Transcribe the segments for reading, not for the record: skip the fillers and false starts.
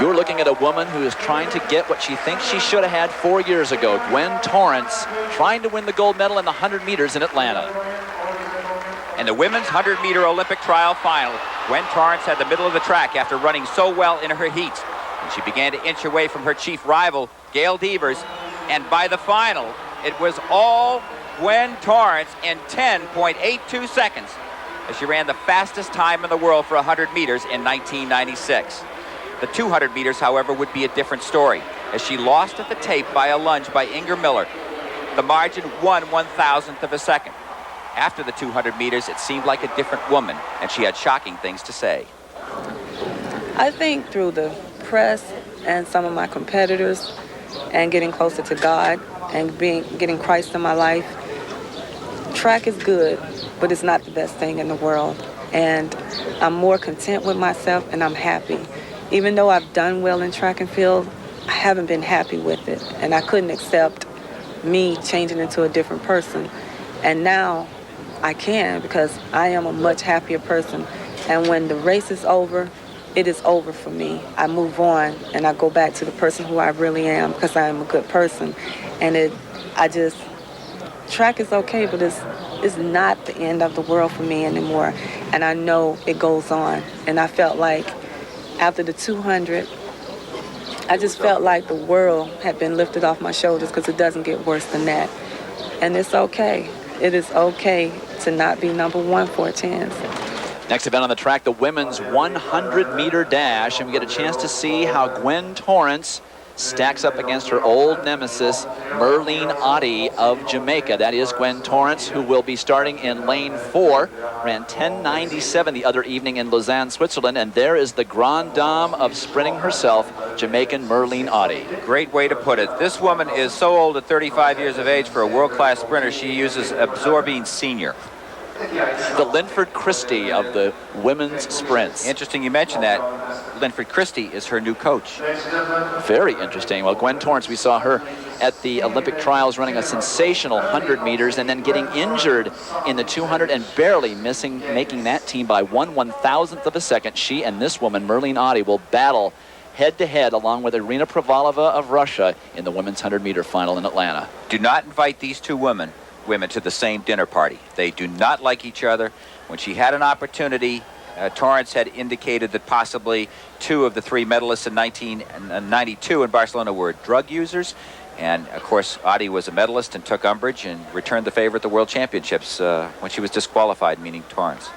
You're looking at a woman who is trying to get what she thinks she should have had 4 years ago. Gwen Torrance trying to win the gold medal in the 100 meters in Atlanta. In the women's 100-meter Olympic trial final, Gwen Torrance had the middle of the track after running so well in her heats. And she began to inch away from her chief rival, Gail Devers. And by the final, it was all Gwen Torrance in 10.82 seconds as she ran the fastest time in the world for 100 meters in 1996. The 200 meters, however, would be a different story, as she lost at the tape by a lunge by Inger Miller. The margin 1/1000th of a second. After the 200 meters, it seemed like a different woman, and she had shocking things to say. I think through the press and some of my competitors and getting closer to God and getting Christ in my life, track is good, but it's not the best thing in the world. And I'm more content with myself, and I'm happy. Even though I've done well in track and field, I haven't been happy with it. And I couldn't accept me changing into a different person. And now I can, because I am a much happier person. And when the race is over, it is over for me. I move on and I go back to the person who I really am, because I am a good person. And track is okay, but it's not the end of the world for me anymore. And I know it goes on. And I felt like after the 200, I just felt like the world had been lifted off my shoulders, because it doesn't get worse than that. And it's okay. It is okay to not be number one for a chance. Next event on the track, the women's 100-meter dash, and we get a chance to see how Gwen Torrance stacks up against her old nemesis, Merlene Ottey of Jamaica. That is Gwen Torrance, who will be starting in lane 4. Ran 10:97 the other evening in Lausanne, Switzerland. And there is the grande dame of sprinting herself, Jamaican Merlene Ottey. Great way to put it. This woman is so old at 35 years of age for a world-class sprinter. She uses Absorbine Senior. The Linford Christie of the women's sprints. Interesting you mentioned that. Linford Christie is her new coach. Very interesting. Well, Gwen Torrance, we saw her at the Olympic trials running a sensational 100 meters and then getting injured in the 200 and barely making that team by 1/1000th of a second. She and this woman, Merlene Ottey, will battle head-to-head along with Irina Pravalova of Russia in the women's 100-meter final in Atlanta. Do not invite these two women to the same dinner party. They do not like each other. When she had an opportunity, Torrance had indicated that possibly 2 of the 3 medalists in 1992 in Barcelona were drug users. And of course, Ottey was a medalist and took umbrage and returned the favor at the World Championships when she was disqualified, meaning Torrance.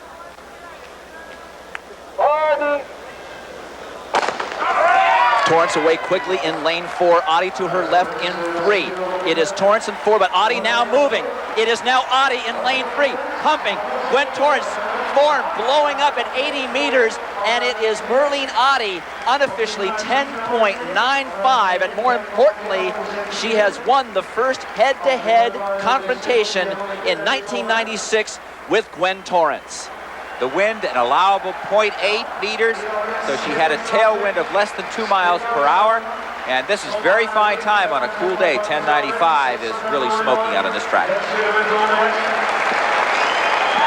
Torrance away quickly in lane 4. Ottey to her left in 3. It is Torrance in 4, but Ottey now moving. It is now Ottey in lane 3, pumping. Gwen Torrance form blowing up at 80 meters, and it is Merlene Ottey unofficially 10.95, and more importantly, she has won the first head-to-head confrontation in 1996 with Gwen Torrance. The wind an allowable 0.8 meters, so she had a tailwind of less than 2 miles per hour. And this is very fine time on a cool day. 10:95 is really smoking out on this track.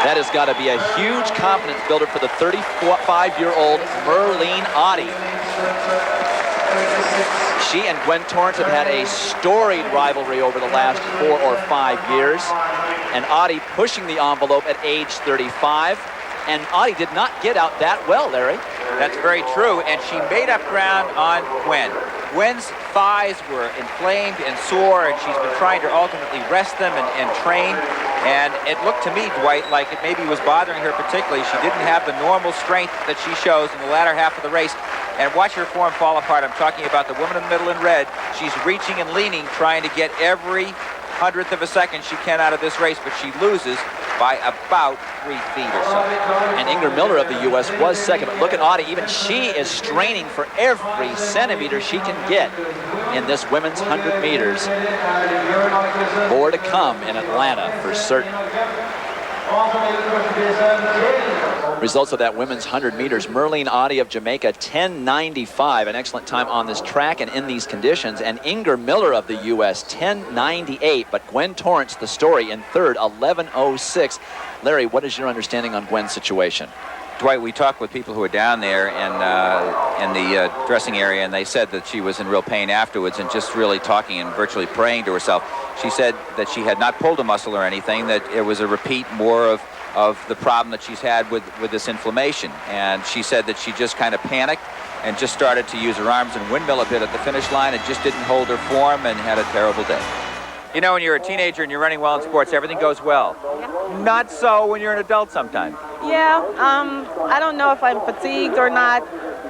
That has got to be a huge confidence builder for the 35-year-old Merlene Ottey. She and Gwen Torrance have had a storied rivalry over the last 4 or 5 years. And Ottey pushing the envelope at age 35. And Ottey did not get out that well, Larry. That's very true, and she made up ground on Gwen. Gwen's thighs were inflamed and sore, and she's been trying to ultimately rest them and train. And it looked to me, Dwight, like it maybe was bothering her particularly. She didn't have the normal strength that she shows in the latter half of the race. And watch her form fall apart. I'm talking about the woman in the middle in red. She's reaching and leaning, trying to get every 100th of a second she can out of this race, but she loses by about 3 feet or so. And Inger Miller of the U.S. was second. But look at Ottey. Even she is straining for every centimeter she can get in this women's 100 meters. More to come in Atlanta for certain. Results of that women's 100 meters. Merlene Ottey of Jamaica, 10:95, an excellent time on this track and in these conditions. And Inger Miller of the U.S., 10:98. But Gwen Torrance, the story, in third, 11:06. Larry, what is your understanding on Gwen's situation? Dwight, we talked with people who were down there in the dressing area, and they said that she was in real pain afterwards and just really talking and virtually praying to herself. She said that she had not pulled a muscle or anything, that it was a repeat more of the problem that she's had with this inflammation. And she said that she just kind of panicked and just started to use her arms and windmill a bit at the finish line and just didn't hold her form and had a terrible day. You know, when you're a teenager and you're running well in sports, everything goes well. Yeah. Not so when you're an adult sometimes. Yeah, I don't know if I'm fatigued or not.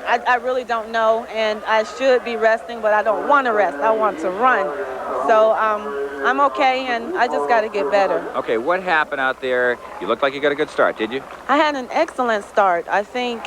I really don't know, and I should be resting, but I don't want to rest. I want to run. So I'm okay, and I just got to get better. Okay, what happened out there? You looked like you got a good start, did you? I had an excellent start. I think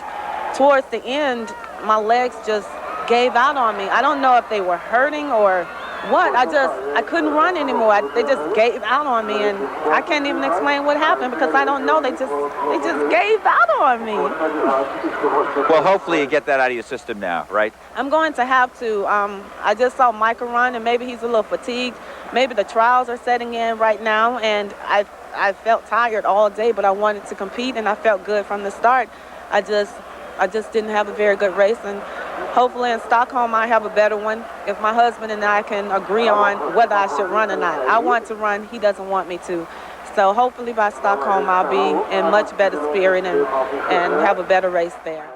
towards the end, my legs just gave out on me. I don't know if they were hurting or what. I couldn't run anymore. They just gave out on me, and I can't even explain what happened because I don't know. They just gave out on me. Well, hopefully you get that out of your system now, right? I'm going to have to. I just saw Micah run, and maybe he's a little fatigued. Maybe the trials are setting in right now, and I felt tired all day, but I wanted to compete, and I felt good from the start. I just didn't have a very good race, and hopefully in Stockholm I have a better one if my husband and I can agree on whether I should run or not. I want to run, he doesn't want me to. So hopefully by Stockholm I'll be in much better spirit and have a better race there.